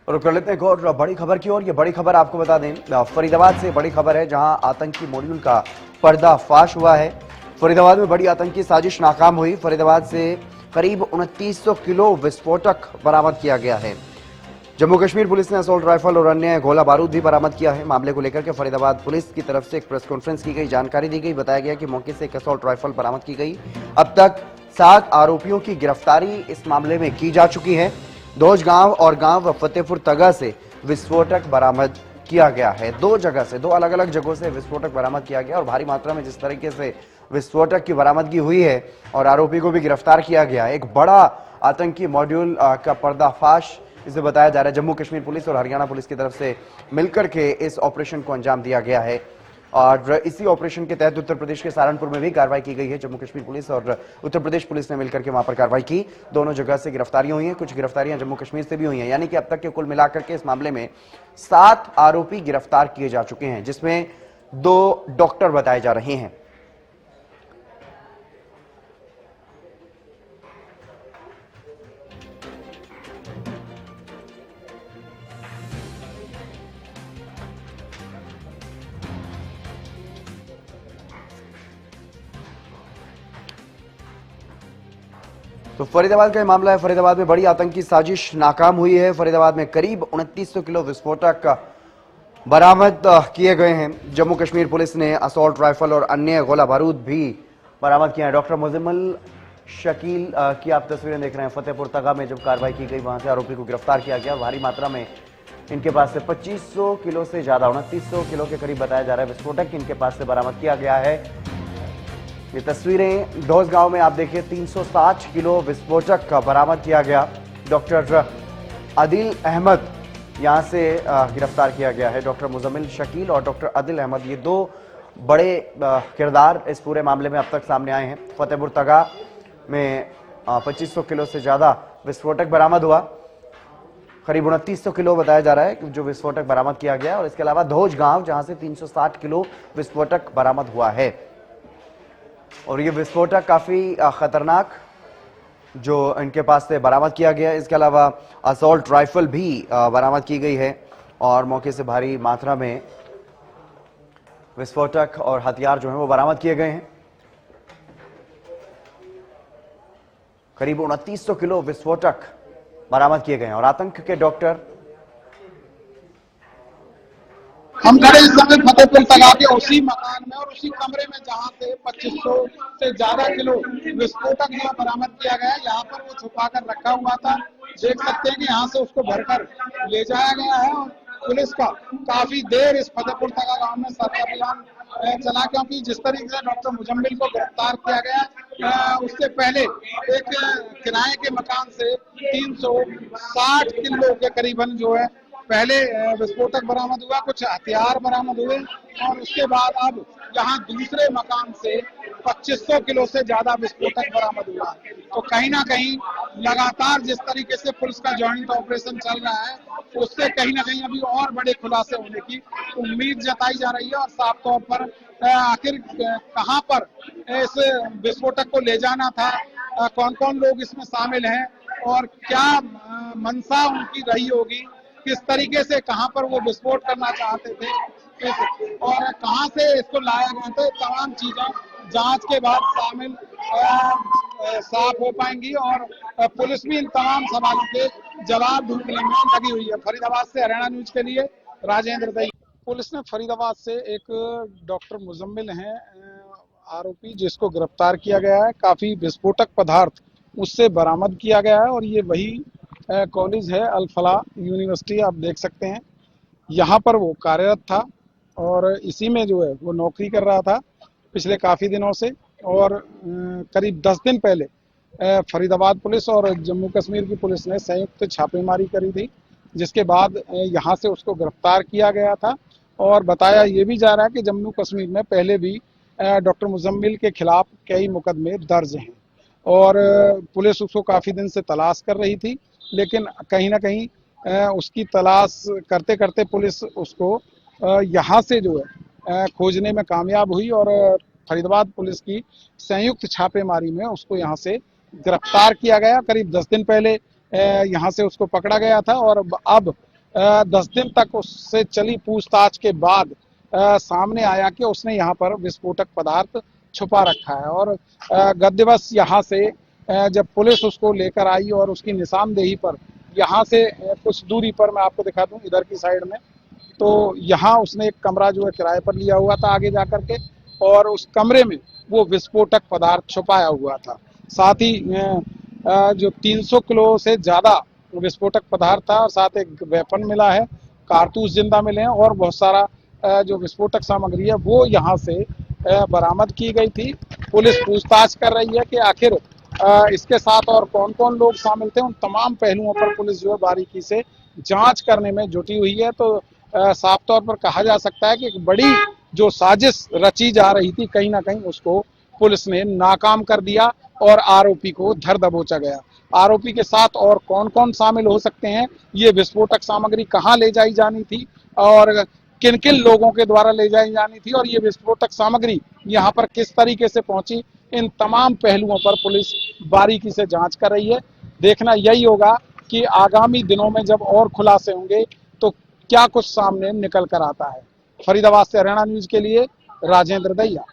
और कर लेते हैं एक और बड़ी खबर की ओर। ये बड़ी खबर आपको बता दें, फरीदाबाद से बड़ी खबर है, जहां आतंकी मॉड्यूल का पर्दाफाश हुआ है। फरीदाबाद में बड़ी आतंकी साजिश नाकाम हुई। फरीदाबाद से करीब 2900 किलो विस्फोटक बरामद किया गया है। जम्मू कश्मीर पुलिस ने असॉल्ट राइफल और अन्य गोला बारूद भी बरामद किया है। मामले को लेकर के फरीदाबाद पुलिस की तरफ से एक प्रेस कॉन्फ्रेंस की गई, जानकारी दी गई। बताया गया कि मौके से एक असॉल्ट राइफल बरामद की गई। अब तक 7 आरोपियों की गिरफ्तारी इस मामले में की जा चुकी है। दोज गांव और गांव फतेहपुर तगा से विस्फोटक बरामद किया गया है। 2 जगह से, 2 अलग अलग जगहों से विस्फोटक बरामद किया गया और भारी मात्रा में जिस तरीके से विस्फोटक की बरामदगी हुई है और आरोपी को भी गिरफ्तार किया गया, एक बड़ा आतंकी मॉड्यूल का पर्दाफाश इसे बताया जा रहा है। जम्मू कश्मीर पुलिस और हरियाणा पुलिस की तरफ से मिलकर के इस ऑपरेशन को अंजाम दिया गया है और इसी ऑपरेशन के तहत उत्तर प्रदेश के सहारनपुर में भी कार्रवाई की गई है। जम्मू कश्मीर पुलिस और उत्तर प्रदेश पुलिस ने मिलकर के वहां पर कार्रवाई की। दोनों जगह से गिरफ्तारियां हुई हैं, कुछ गिरफ्तारियां जम्मू कश्मीर से भी हुई हैं। यानी कि अब तक के कुल मिलाकर के इस मामले में 7 आरोपी गिरफ्तार किए जा चुके हैं, जिसमें 2 डॉक्टर बताए जा रहे हैं। तो फरीदाबाद का मामला है। फरीदाबाद में बड़ी आतंकी साजिश नाकाम हुई है। फरीदाबाद में करीब 2900 किलो विस्फोटक बरामद किए गए हैं। जम्मू कश्मीर पुलिस ने असॉल्ट राइफल और अन्य गोला बारूद भी बरामद किया है। डॉक्टर मुजम्मिल शकील की आप तस्वीरें देख रहे हैं। फतेहपुर तगा में जब कार्रवाई की गई, वहां से आरोपी को गिरफ्तार किया गया। भारी मात्रा में इनके पास से 2500 किलो से ज्यादा, 2900 किलो के करीब बताया जा रहा है विस्फोटक इनके पास से बरामद किया गया है। ये तस्वीरें डोज गांव में आप देखिए, 360 किलो विस्फोटक का बरामद किया गया। डॉक्टर आदिल अहमद यहां से गिरफ्तार किया गया है। डॉक्टर मुजम्मिल शकील और डॉक्टर आदिल अहमद, ये 2 बड़े किरदार इस पूरे मामले में अब तक सामने आए हैं। फतेहपुर तगा में 2500 किलो से ज्यादा विस्फोटक बरामद हुआ। करीब 2900 किलो बताया जा रहा है जो विस्फोटक बरामद किया गया। और इसके अलावा धोज गांव, जहां से 360 किलो विस्फोटक बरामद हुआ है। और ये विस्फोटक काफी खतरनाक जो इनके पास से बरामद किया गया है। इसके अलावा असॉल्ट राइफल भी बरामद की गई है और मौके से भारी मात्रा में विस्फोटक और हथियार जो हैं वो बरामद किए गए हैं। करीब 2900 किलो विस्फोटक बरामद किए गए हैं। और आतंक के डॉक्टर, हम खड़े इस समय फतेहपुर तगा के उसी मकान में और उसी कमरे में जहां से 2500 से ज्यादा किलो विस्फोटक यहाँ बरामद किया गया है। यहाँ पर वो छुपा कर रखा हुआ था। देख सकते हैं कि यहाँ से उसको भरकर ले जाया गया है। और पुलिस का काफी देर इस फतेहपुर तगा गांव में सर्च अभियान चला, क्योंकि जिस तरीके से डॉक्टर मुजम्मिल को गिरफ्तार किया गया, उससे पहले एक किराए के मकान से 360 किलो के करीबन जो है पहले विस्फोटक बरामद हुआ, कुछ हथियार बरामद हुए और उसके बाद अब यहाँ दूसरे मकान से 2500 किलो से ज्यादा विस्फोटक बरामद हुआ। तो कहीं ना कहीं लगातार जिस तरीके से पुलिस का जॉइंट ऑपरेशन चल रहा है, उससे कहीं ना कहीं अभी और बड़े खुलासे होने की उम्मीद जताई जा रही है। और साफ तौर पर आखिर कहां पर इस विस्फोटक को ले जाना था, कौन कौन लोग इसमें शामिल हैं और क्या मंशा उनकी रही होगी, किस तरीके से कहां पर वो विस्फोट करना चाहते थे और कहां से इसको लाया गया था, तमाम चीजें जांच के बाद शामिल साफ हो पाएंगी और पुलिस भी इन तमाम सवालों के जवाब ढूंढने में लगी हुई है। फरीदाबाद से हरियाणा न्यूज के लिए राजेंद्र दई। पुलिस ने फरीदाबाद से एक डॉक्टर मुजम्मिल हैं आरोपी, जिसको गिरफ्तार किया गया है। काफी विस्फोटक पदार्थ उससे बरामद किया गया है और ये वही कॉलेज है अल फलाह यूनिवर्सिटी, आप देख सकते हैं। यहाँ पर वो कार्यरत था और इसी में जो है वो नौकरी कर रहा था पिछले काफ़ी दिनों से। और करीब 10 दिन पहले फरीदाबाद पुलिस और जम्मू कश्मीर की पुलिस ने संयुक्त छापेमारी करी थी, जिसके बाद यहाँ से उसको गिरफ्तार किया गया था। और बताया ये भी जा रहा है कि जम्मू कश्मीर में पहले भी डॉक्टर मुजम्मिल के खिलाफ कई मुकदमे दर्ज हैं और पुलिस उसको काफ़ी दिन से तलाश कर रही थी, लेकिन कहीं ना कहीं उसकी तलाश करते करते पुलिस उसको यहाँ से जो है खोजने में कामयाब हुई और फरीदाबाद पुलिस की संयुक्त छापेमारी में उसको यहाँ से गिरफ्तार किया गया। करीब 10 दिन पहले यहाँ से उसको पकड़ा गया था और अब 10 दिन तक उससे चली पूछताछ के बाद सामने आया कि उसने यहाँ पर विस्फोटक पदार्थ छुपा रखा है। और गत दिवस यहाँ से जब पुलिस उसको लेकर आई और उसकी निशानदेही पर यहाँ से कुछ दूरी पर, मैं आपको दिखा दूं इधर की साइड में, तो यहाँ उसने एक कमरा जो है किराए पर लिया हुआ था आगे जाकर के, और उस कमरे में वो विस्फोटक पदार्थ छुपाया हुआ था। साथ ही जो 300 किलो से ज़्यादा विस्फोटक पदार्थ था, और साथ एक वेपन मिला है, कारतूस जिंदा मिले हैं, और बहुत सारा जो विस्फोटक सामग्री है वो यहाँ से बरामद की गई थी। पुलिस पूछताछ कर रही है कि आखिर इसके साथ और कौन कौन लोग शामिल थे। उन तमाम पहलुओं पर पुलिस जो है बारीकी से जांच करने में जुटी हुई है। तो साफ तौर पर कहा जा सकता है कि एक बड़ी जो साजिश रची जा रही थी, कहीं ना कहीं उसको पुलिस ने नाकाम कर दिया और आरोपी को धर दबोचा गया। आरोपी के साथ और कौन कौन शामिल हो सकते हैं, ये विस्फोटक सामग्री कहाँ ले जाई जानी थी और किन किन लोगों के द्वारा ले जाई जानी थी, और ये विस्फोटक सामग्री यहाँ पर किस तरीके से पहुंची, इन तमाम पहलुओं पर पुलिस बारीकी से जांच कर रही है। देखना यही होगा कि आगामी दिनों में जब और खुलासे होंगे तो क्या कुछ सामने निकल कर आता है। फरीदाबाद से हरियाणा न्यूज के लिए राजेंद्र दैया।